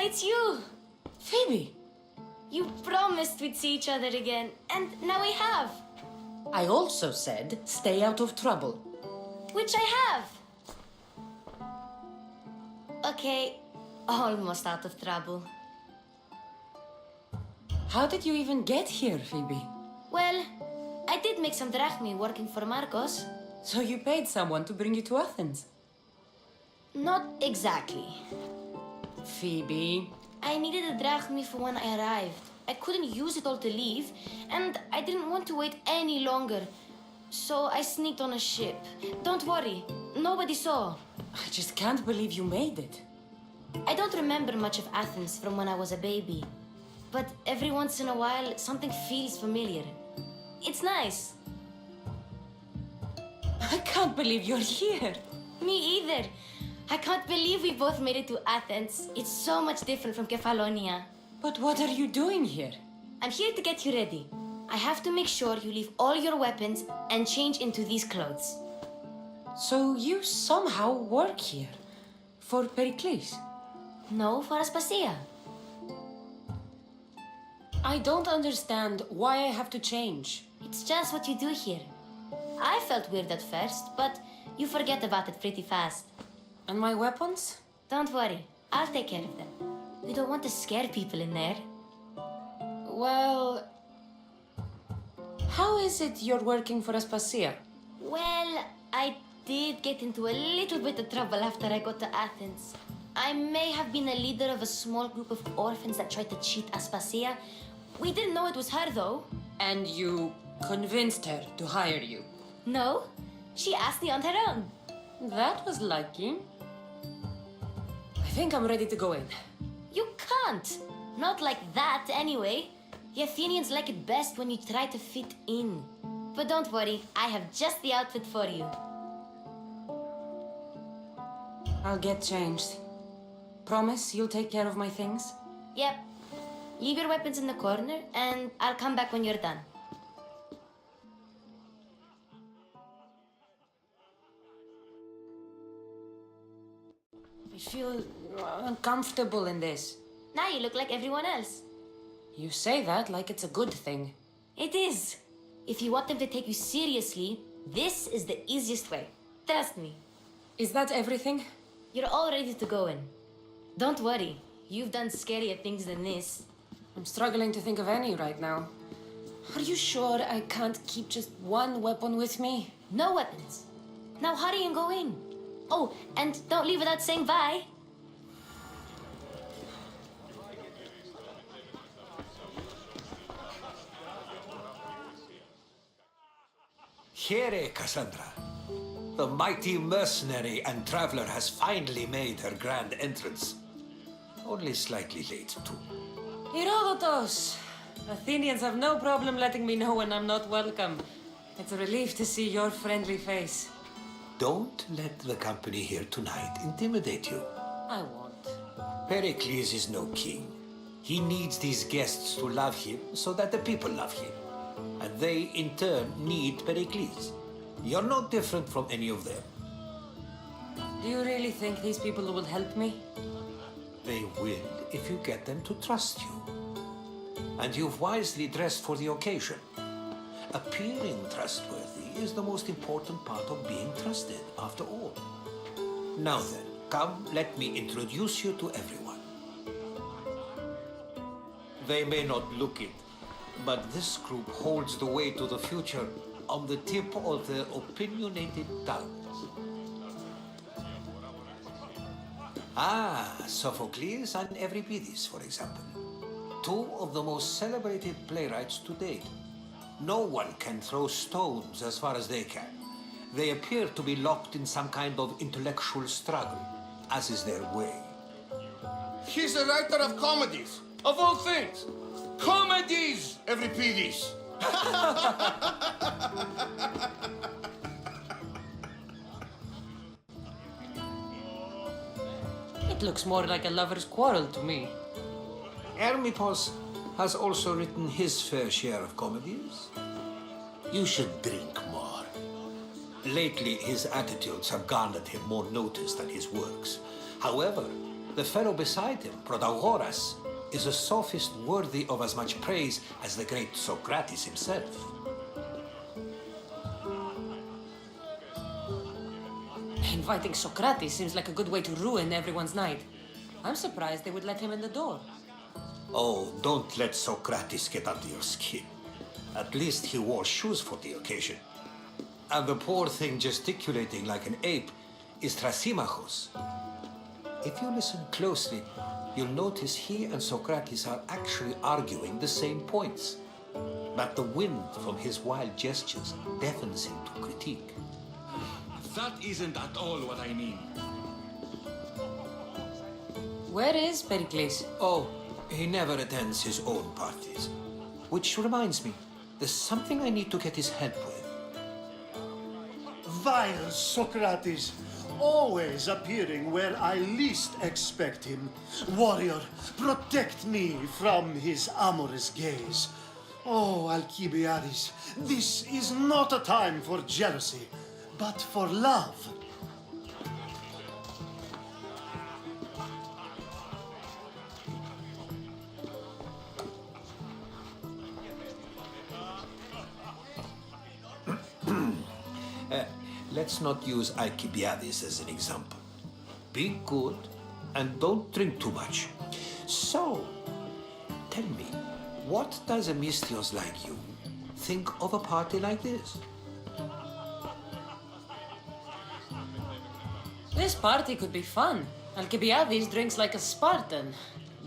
it's you! Phoebe! You promised we'd see each other again, and now we have. I also said stay out of trouble. Which I have. Okay, almost out of trouble. How did you even get here, Phoebe? Well, I did make some drachmi working for Marcos. So you paid someone to bring you to Athens? Not exactly. Phoebe... I needed a drachmi for when I arrived. I couldn't use it all to leave, and I didn't want to wait any longer. So I sneaked on a ship. Don't worry, nobody saw. I just can't believe you made it. I don't remember much of Athens from when I was a baby. But every once in a while, something feels familiar. It's nice. I can't believe you're here. Me either. I can't believe we both made it to Athens. It's so much different from Kefalonia. But what are you doing here? I'm here to get you ready. I have to make sure you leave all your weapons and change into these clothes. So you somehow work here? For Pericles? No, for Aspasia. I don't understand why I have to change. It's just what you do here. I felt weird at first, but you forget about it pretty fast. And my weapons? Don't worry, I'll take care of them. We don't want to scare people in there. Well... How is it you're working for Aspasia? Well, I did get into a little bit of trouble after I got to Athens. I may have been a leader of a small group of orphans that tried to cheat Aspasia. We didn't know it was her, though. And you convinced her to hire you? No, she asked me on her own. That was lucky. I think I'm ready to go in. You can't. Not like that, anyway. The Athenians like it best when you try to fit in. But don't worry, I have just the outfit for you. I'll get changed. Promise you'll take care of my things? Yep. Leave your weapons in the corner, and I'll come back when you're done. I feel uncomfortable in this. Now you look like everyone else. You say that like it's a good thing. It is. If you want them to take you seriously, this is the easiest way. Trust me. Is that everything? You're all ready to go in. Don't worry. You've done scarier things than this. I'm struggling to think of any right now. Are you sure I can't keep just one weapon with me? No weapons. Now hurry and go in. Oh, and don't leave without saying bye. Here, Cassandra. The mighty mercenary and traveler has finally made her grand entrance. Only slightly late, too. Herodotus! Athenians have no problem letting me know when I'm not welcome. It's a relief to see your friendly face. Don't let the company here tonight intimidate you. I won't. Pericles is no king. He needs these guests to love him so that the people love him. And they, in turn, need Pericles. You're no different from any of them. Do you really think these people will help me? They will if you get them to trust you. And you've wisely dressed for the occasion. Appearing trustworthy is the most important part of being trusted, after all. Now then, come, let me introduce you to everyone. They may not look it, but this group holds the way to the future on the tip of their opinionated tongues. Ah, Sophocles and Euripides, for example. Two of the most celebrated playwrights to date. No one can throw stones as far as they can. They appear to be locked in some kind of intellectual struggle, as is their way. He's a writer of comedies, of all things. Comedies, Euripides. It looks more like a lover's quarrel to me. Hermippos has also written his fair share of comedies. You should drink more. Lately, his attitudes have garnered him more notice than his works. However, the fellow beside him, Protagoras, is a sophist worthy of as much praise as the great Socrates himself. Inviting Socrates seems like a good way to ruin everyone's night. I'm surprised they would let him in the door. Oh, don't let Socrates get under your skin. At least he wore shoes for the occasion. And the poor thing gesticulating like an ape is Thrasymachos. If you listen closely, you'll notice he and Socrates are actually arguing the same points. But the wind from his wild gestures deafens him to critique. That isn't at all what I mean. Where is Pericles? Oh, he never attends his own parties. Which reminds me, there's something I need to get his help with. Vile Socrates, always appearing where I least expect him. Warrior, protect me from his amorous gaze. Oh, Alcibiades, this is not a time for jealousy, but for love. Let's not use Alcibiades as an example. Be good and don't drink too much. So, tell me, what does a Misthios like you think of a party like this? This party could be fun. Alcibiades drinks like a Spartan.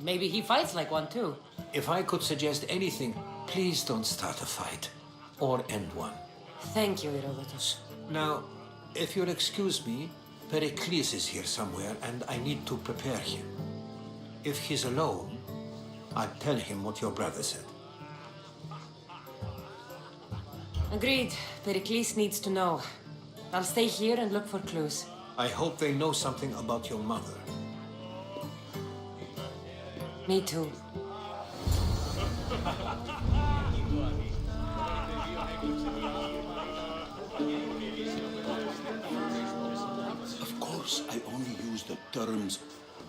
Maybe he fights like one too. If I could suggest anything, please don't start a fight or end one. Thank you, Herodotus. Now, if you'll excuse me, Pericles is here somewhere and I need to prepare him. If he's alone, I'll tell him what your brother said. Agreed. Pericles needs to know. I'll stay here and look for clues. I hope they know something about your mother. Me too. Of course, I only use the terms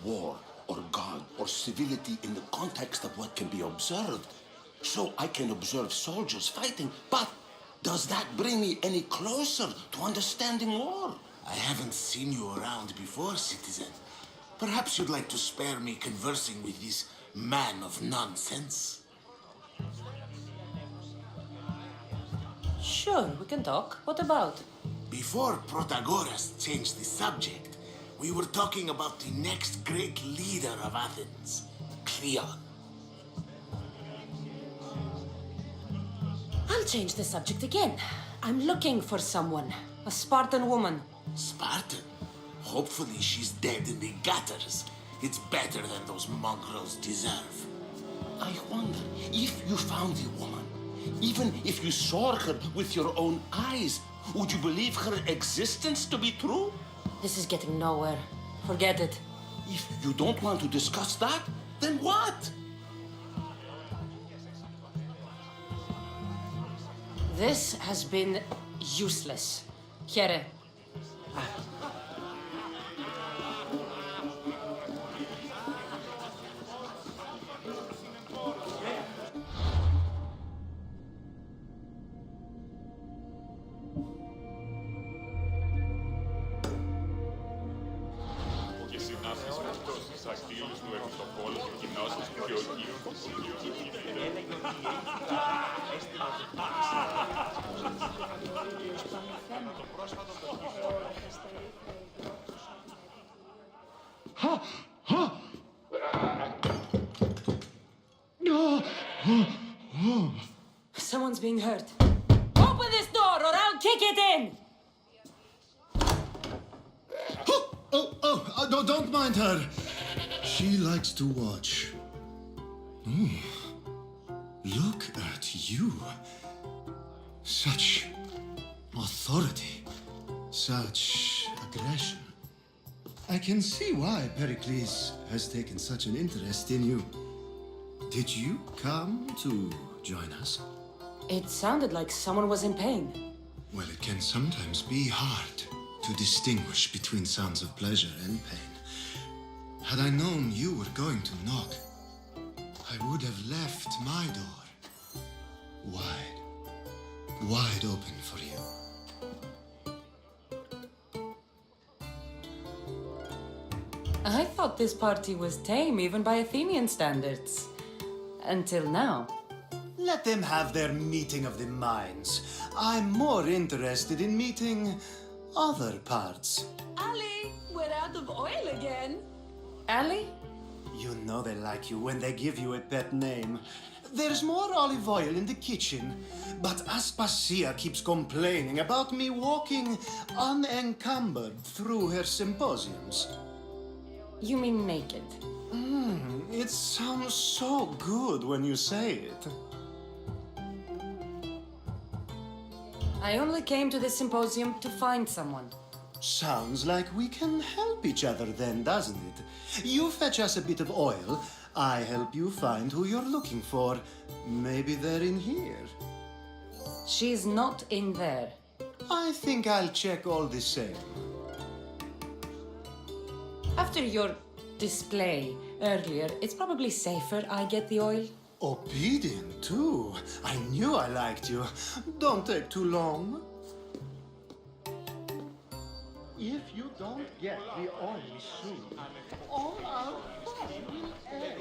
war or God or civility in the context of what can be observed. So I can observe soldiers fighting, but does that bring me any closer to understanding war? I haven't seen you around before, citizen. Perhaps you'd like to spare me conversing with this man of nonsense? Sure, we can talk. What about? Before Protagoras changed the subject, we were talking about the next great leader of Athens, Cleon. I'll change the subject again. I'm looking for someone. A Spartan woman. Spartan? Hopefully she's dead in the gutters. It's better than those mongrels deserve. I wonder if you found the woman, even if you saw her with your own eyes, would you believe her existence to be true? This is getting nowhere. Forget it. If you don't want to discuss that, then what? This has been useless. Here. Και συνάφης αυτός θα στείλεις του Ευστοχόλου και κοινώσεις και ο Κύριος Someone's being hurt. Open this door or I'll kick it in! Don't mind her. She likes to watch. Look at you. Such authority. Such aggression. I can see why Pericles has taken such an interest in you. Did you come to join us? It sounded like someone was in pain. Well, it can sometimes be hard to distinguish between sounds of pleasure and pain. Had I known you were going to knock, I would have left my door wide open for you. I thought this party was tame, even by Athenian standards. Until now. Let them have their meeting of the minds. I'm more interested in meeting other parts. Ali, we're out of oil again. Ali? You know they like you when they give you a pet name. There's more olive oil in the kitchen, but Aspasia keeps complaining about me walking unencumbered through her symposiums. You mean naked? It sounds so good when you say it. I only came to the symposium to find someone. Sounds like we can help each other then, doesn't it? You fetch us a bit of oil, I help you find who you're looking for. Maybe they're in here. She's not in there. I think I'll check all the same. After your display earlier, it's probably safer I get the oil. Obedient, too. I knew I liked you. Don't take too long. If you don't get the oil soon, all our fun will end.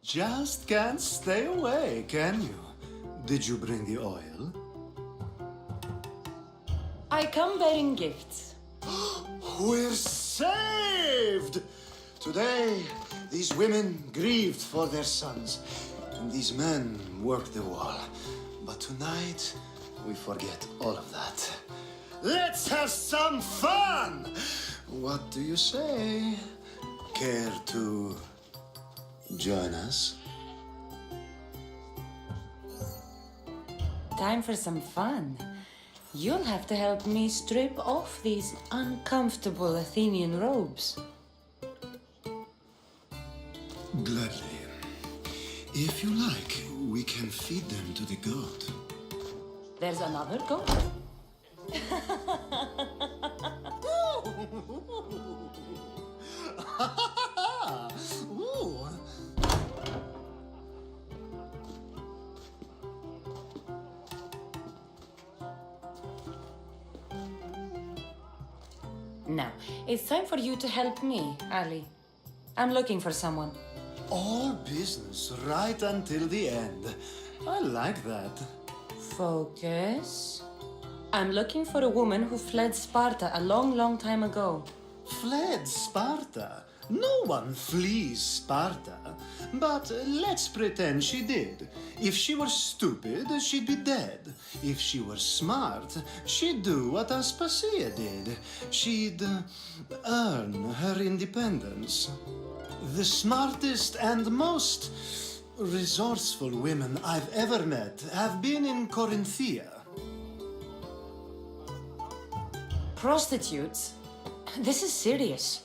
Just can't stay away, can you? Did you bring the oil? I come bearing gifts. We're saved! Today, these women grieved for their sons, and these men worked the wall. But tonight, we forget all of that. Let's have some fun! What do you say? Care to join us? Time for some fun. You'll have to help me strip off these uncomfortable Athenian robes. Gladly. If you like, we can feed them to the god. There's another goat. Ooh. Now, it's time for you to help me, Ali. I'm looking for someone. All business right until the end. I like that. Focus. I'm looking for a woman who fled Sparta a long, long time ago. Fled Sparta? No one flees Sparta. But let's pretend she did. If she were stupid, she'd be dead. If she were smart, she'd do what Aspasia did. She'd earn her independence. The smartest and most resourceful women I've ever met have been in Corinthia. Prostitutes? This is serious.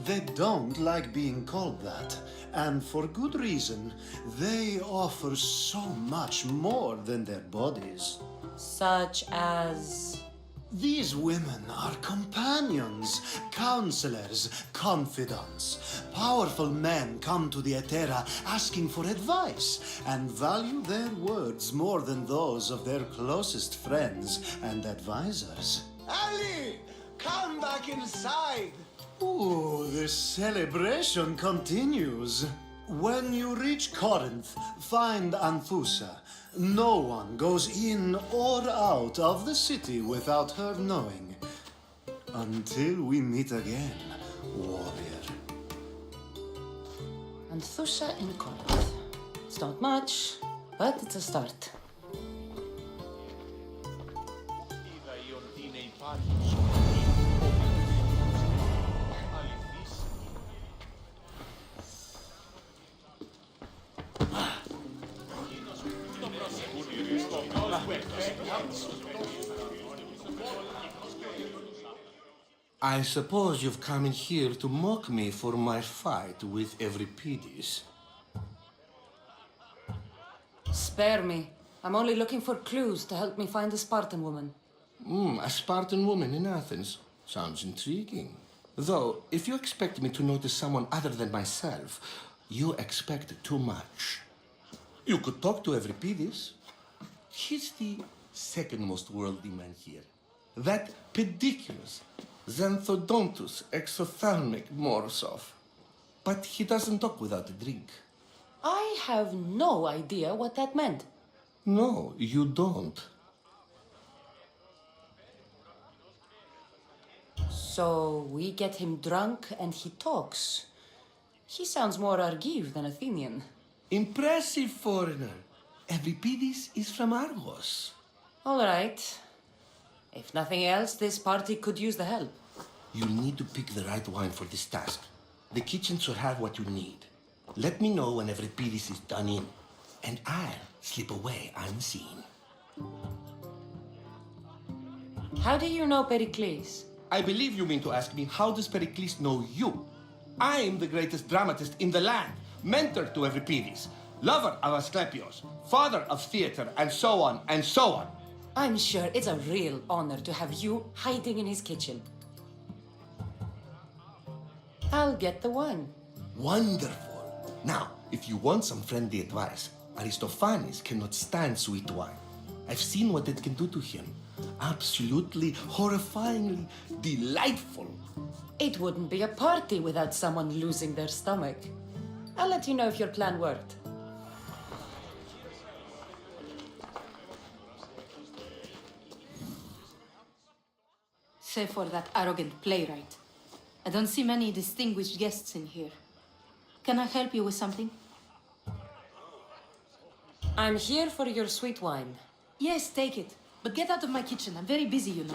They don't like being called that, and for good reason. They offer so much more than their bodies. Such as... These women are companions, counselors, confidants. Powerful men come to the Etera asking for advice and value their words more than those of their closest friends and advisors. Ali, come back inside. Ooh, the celebration continues. When you reach Corinth, find Anthusa. No one goes in or out of the city without her knowing. Until we meet again, warrior. And Thusha in Corinth. It's not much, but it's a start. I suppose you've come in here to mock me for my fight with Euripides. Spare me. I'm only looking for clues to help me find a Spartan woman. A Spartan woman in Athens. Sounds intriguing. Though, if you expect me to notice someone other than myself, you expect too much. You could talk to Euripides. He's the second most worldly man here. That pediculous Xanthodontus exophthalmic Morsov. But he doesn't talk without a drink. I have no idea what that meant. No, you don't. So we get him drunk and he talks. He sounds more Argive than Athenian. Impressive foreigner. Euripides is from Argos. All right. If nothing else, this party could use the help. You'll need to pick the right wine for this task. The kitchen should have what you need. Let me know when Euripides is done in, and I'll slip away unseen. How do you know Pericles? I believe you mean to ask me, how does Pericles know you? I am the greatest dramatist in the land, mentor to Euripides, lover of Asclepios, father of theater, and so on, and so on. I'm sure it's a real honor to have you hiding in his kitchen. I'll get the wine. Wonderful. Now, if you want some friendly advice, Aristophanes cannot stand sweet wine. I've seen what it can do to him. Absolutely, horrifyingly delightful. It wouldn't be a party without someone losing their stomach. I'll let you know if your plan worked. Save for that arrogant playwright. I don't see many distinguished guests in here. Can I help you with something? I'm here for your sweet wine. Yes, take it. But get out of my kitchen. I'm very busy, you know.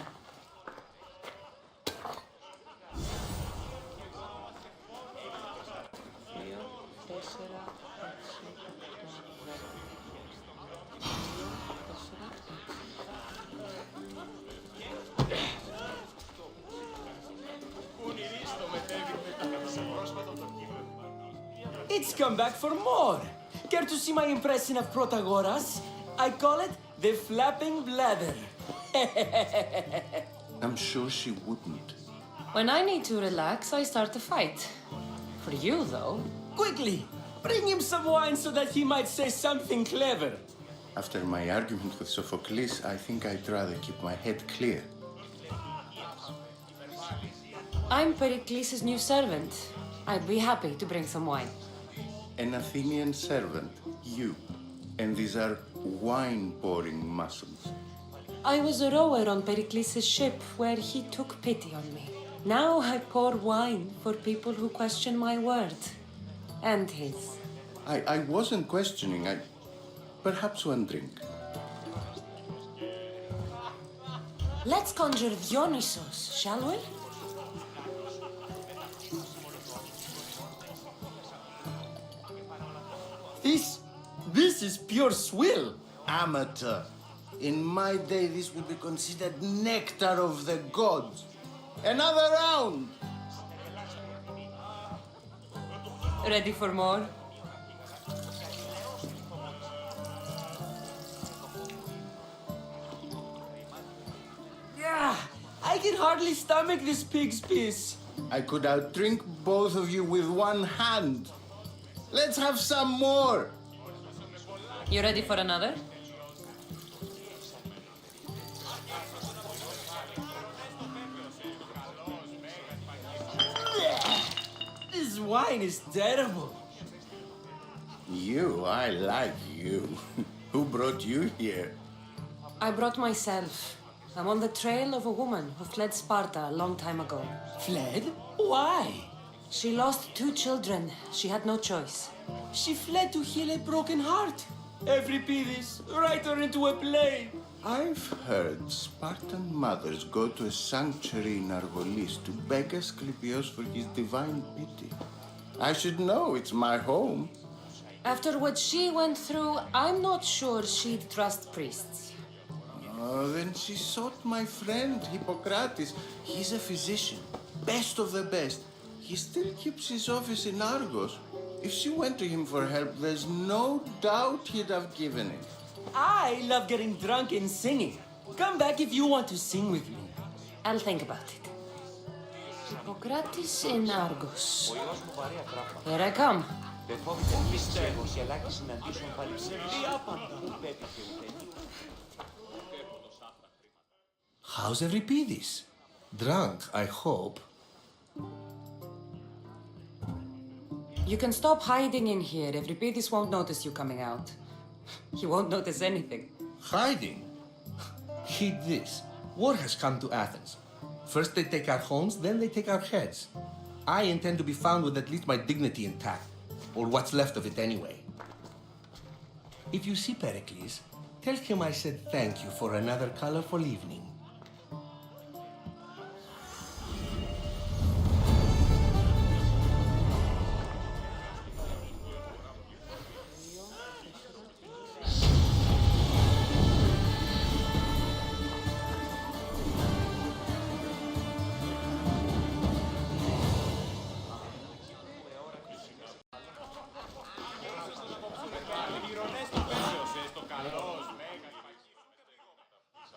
It's come back for more. Care to see my impression of Protagoras? I call it the flapping bladder. I'm sure she wouldn't. When I need to relax, I start a fight. For you, though. Quickly, bring him some wine so that he might say something clever. After my argument with Sophocles, I think I'd rather keep my head clear. I'm Pericles' new servant. I'd be happy to bring some wine. An Athenian servant, you. And these are wine-pouring muscles. I was a rower on Pericles' ship where he took pity on me. Now I pour wine for people who question my word. And his. I wasn't questioning. Perhaps one drink. Let's conjure Dionysos, shall we? This is pure swill. Amateur. In my day, this would be considered nectar of the gods. Another round! Ready for more? Yeah, I can hardly stomach this pig's piss. I could outdrink both of you with one hand. Let's have some more. You ready for another? This wine is terrible. I like you. Who brought you here? I brought myself. I'm on the trail of a woman who fled Sparta a long time ago. Fled? Why? She lost 2 children. She had no choice. She fled to heal a broken heart. Euripides, write her into a play. I've heard Spartan mothers go to a sanctuary in Argolis to beg Asclepios for his divine pity. I should know, it's my home. After what she went through, I'm not sure she'd trust priests. Oh, then she sought my friend, Hippocrates. He's a physician, best of the best. He still keeps his office in Argos. If she went to him for help, there's no doubt he'd have given it. I love getting drunk and singing. Come back if you want to sing with me. I'll think about it. Hippocrates in Argos. Here I come. How's Euripides? Drunk, I hope. You can stop hiding in here. Euripides won't notice you coming out. He won't notice anything. Hiding? Heed this. War has come to Athens. First they take our homes, then they take our heads. I intend to be found with at least my dignity intact. Or what's left of it anyway. If you see Pericles, tell him I said thank you for another colorful evening.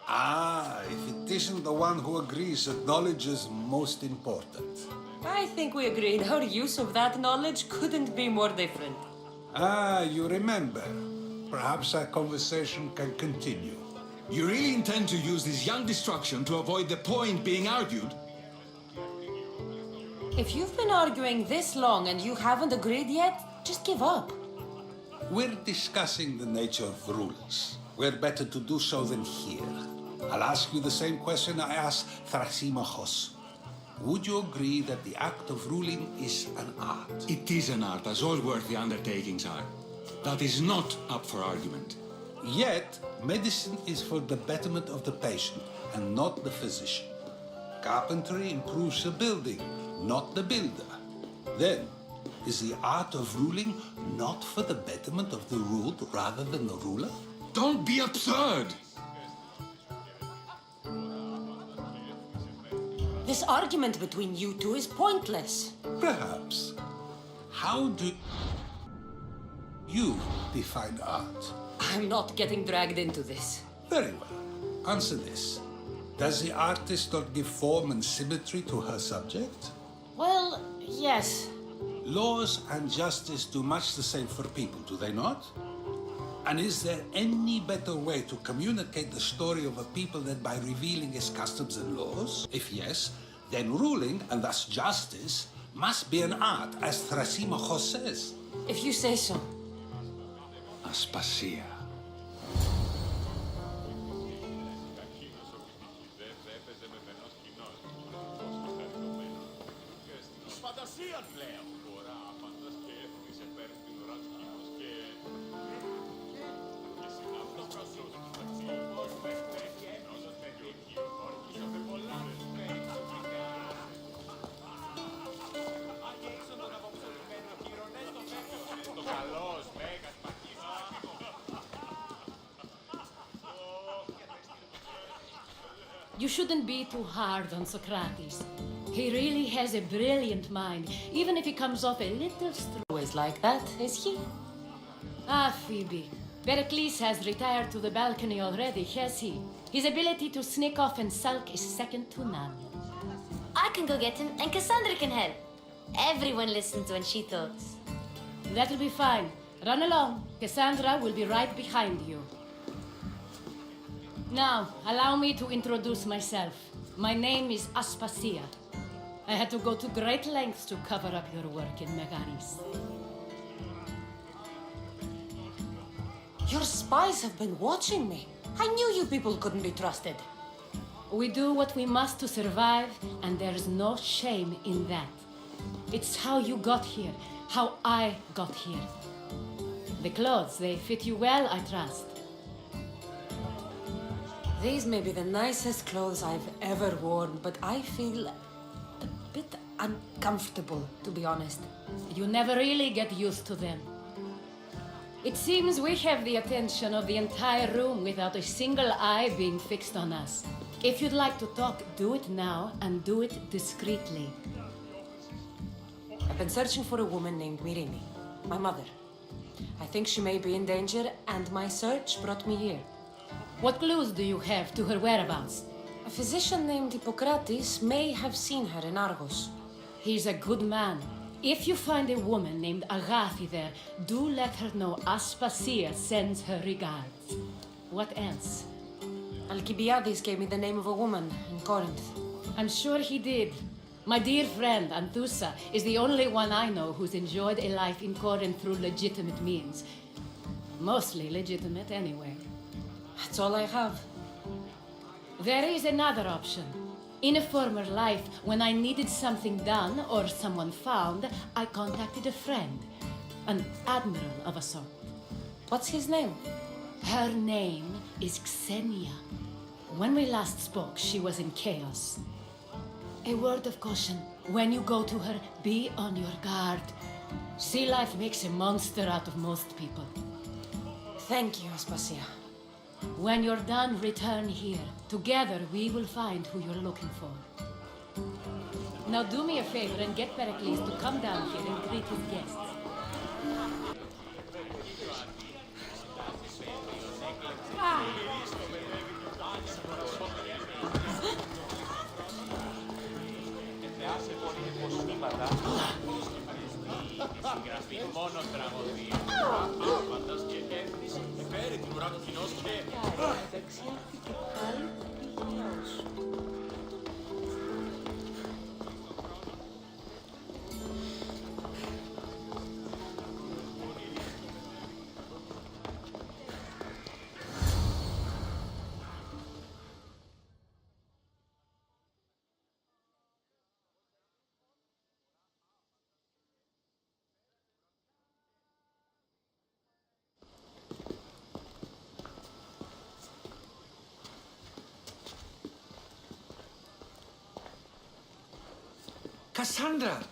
Ah, if it isn't the one who agrees that knowledge is most important. I think we agreed our use of that knowledge couldn't be more different. Ah, you remember. Perhaps our conversation can continue. You really intend to use this young destruction to avoid the point being argued? If you've been arguing this long and you haven't agreed yet, just give up. We're discussing the nature of rules. We're better to do so than here. I'll ask you the same question I asked Thrasymachos. Would you agree that the act of ruling is an art? It is an art, as all worthy undertakings are. That is not up for argument. Yet, medicine is for the betterment of the patient and not the physician. Carpentry improves the building, not the builder. Then, is the art of ruling not for the betterment of the ruled rather than the ruler? Don't be absurd! This argument between you two is pointless. Perhaps. How do you define art? I'm not getting dragged into this. Very well. Answer this. Does the artist not give form and symmetry to her subject? Well, yes. Laws and justice do much the same for people, do they not? And is there any better way to communicate the story of a people than by revealing its customs and laws? If yes, then ruling, and thus justice, must be an art, as Thrasymachos says. If you say so. Aspasia. You shouldn't be too hard on Socrates. He really has a brilliant mind, even if he comes off a little Always like that, is he? Ah, Phoebe. Pericles has retired to the balcony already, has he? His ability to sneak off and sulk is second to none. I can go get him, and Cassandra can help. Everyone listens when she talks. That'll be fine. Run along. Cassandra will be right behind you. Now, allow me to introduce myself. My name is Aspasia. I had to go to great lengths to cover up your work in Megaris. Your spies have been watching me. I knew you people couldn't be trusted. We do what we must to survive, and there's no shame in that. It's how you got here, how I got here. The clothes, they fit you well, I trust. These may be the nicest clothes I've ever worn, but I feel a bit uncomfortable, to be honest. You never really get used to them. It seems we have the attention of the entire room without a single eye being fixed on us. If you'd like to talk, do it now, and do it discreetly. I've been searching for a woman named Myrrine, my mother. I think she may be in danger, and my search brought me here. What clues do you have to her whereabouts? A physician named Hippocrates may have seen her in Argos. He's a good man. If you find a woman named Agathi there, do let her know Aspasia sends her regards. What else? Alcibiades gave me the name of a woman in Corinth. I'm sure he did. My dear friend, Anthusa, is the only one I know who's enjoyed a life in Corinth through legitimate means. Mostly legitimate, anyway. That's all I have. There is another option. In a former life, when I needed something done or someone found, I contacted a friend. An admiral of a sort. What's his name? Her name is Xenia. When we last spoke, she was in chaos. A word of caution. When you go to her, be on your guard. Sea life makes a monster out of most people. Thank you, Aspasia. When you're done, return here. Together, we will find who you're looking for. Now do me a favor and get Pericles to come down here and greet his guests. Cassandra!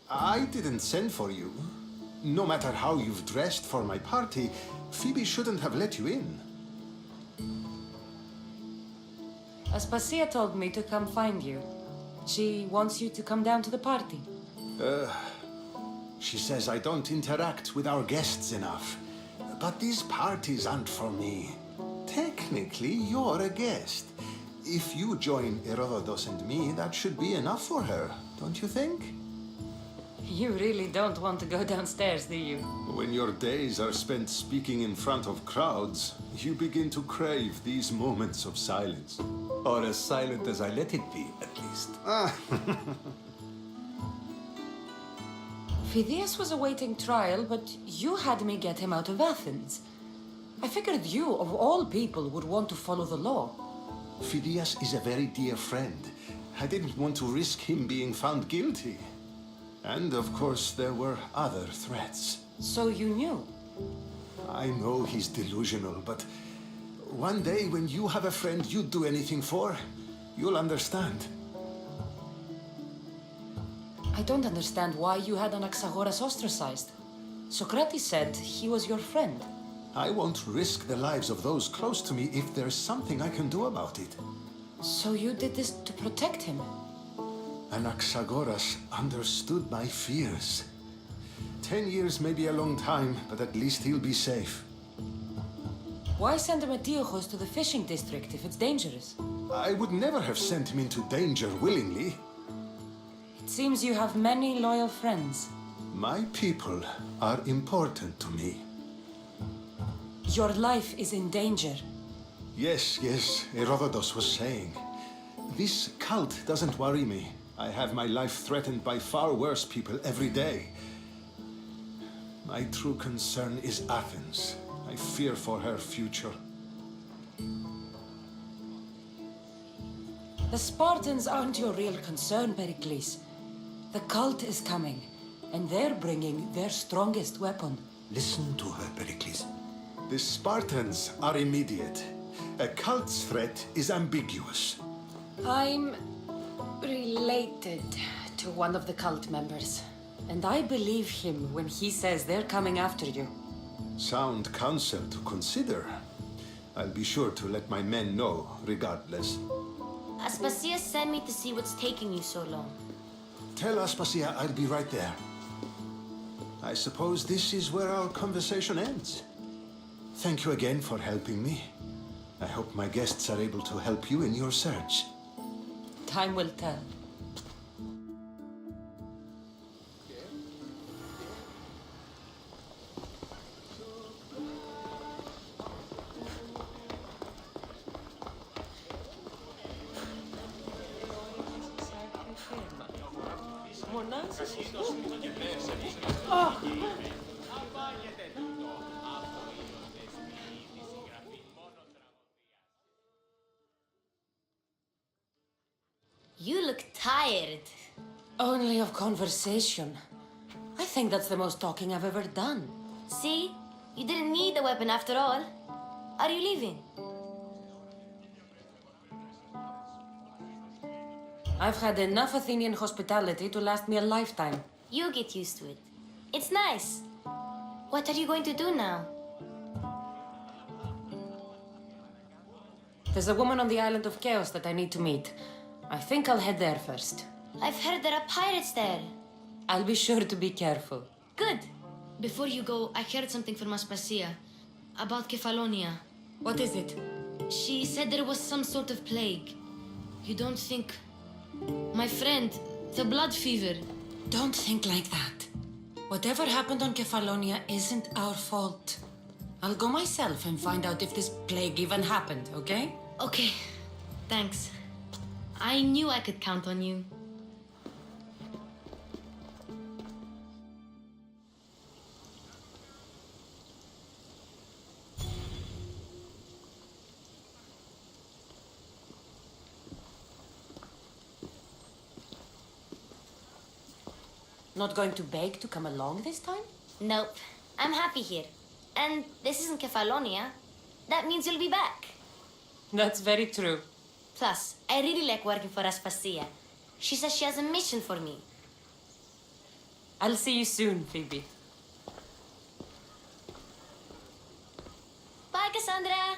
I didn't send for you. No matter how you've dressed for my party, Phoebe shouldn't have let you in. Aspasia told me to come find you. She wants you to come down to the party. She says I don't interact with our guests enough. But these parties aren't for me. Technically, you're a guest. If you join Herodotus and me, that should be enough for her, don't you think? You really don't want to go downstairs, do you? When your days are spent speaking in front of crowds, you begin to crave these moments of silence. Or as silent as I let it be, at least. Phidias was awaiting trial, but you had me get him out of Athens. I figured you, of all people, would want to follow the law. Phidias is a very dear friend. I didn't want to risk him being found guilty. And of course, there were other threats. So you knew? I know he's delusional, but one day when you have a friend you'd do anything for, you'll understand. I don't understand why you had Anaxagoras ostracized. Socrates said he was your friend. I won't risk the lives of those close to me if there's something I can do about it. So you did this to protect him? Anaxagoras understood my fears. 10 years may be a long time, but at least he'll be safe. Why send Emetiochos to the fishing district if it's dangerous? I would never have sent him into danger willingly. It seems you have many loyal friends. My people are important to me. Your life is in danger. Yes, Herodotus was saying. This cult doesn't worry me. I have my life threatened by far worse people every day. My true concern is Athens. I fear for her future. The Spartans aren't your real concern, Pericles. The cult is coming, and they're bringing their strongest weapon. Listen to her, Pericles. The Spartans are immediate. A cult's threat is ambiguous. I'm related to one of the cult members, and I believe him when he says they're coming after you. Sound counsel to consider. I'll be sure to let my men know, regardless. Aspasia sent me to see what's taking you so long. Tell Aspasia I'll be right there. I suppose this is where our conversation ends. Thank you again for helping me. I hope my guests are able to help you in your search. Time will tell. You look tired. Only of conversation. I think that's the most talking I've ever done. See? You didn't need the weapon after all. Are you leaving? I've had enough Athenian hospitality to last me a lifetime. You get used to it. It's nice. What are you going to do now? There's a woman on the island of Chaos that I need to meet. I think I'll head there first. I've heard there are pirates there. I'll be sure to be careful. Good. Before you go, I heard something from Aspasia about Kefalonia. What is it? She said there was some sort of plague. You don't think... My friend, the blood fever. Don't think like that. Whatever happened on Kefalonia isn't our fault. I'll go myself and find out if this plague even happened, okay? Okay. Thanks. I knew I could count on you. Not going to beg to come along this time? Nope. I'm happy here. And this isn't Kefalonia. That means you'll be back. That's very true. Plus, I really like working for Aspasia. She says she has a mission for me. I'll see you soon, Phoebe. Bye, Cassandra!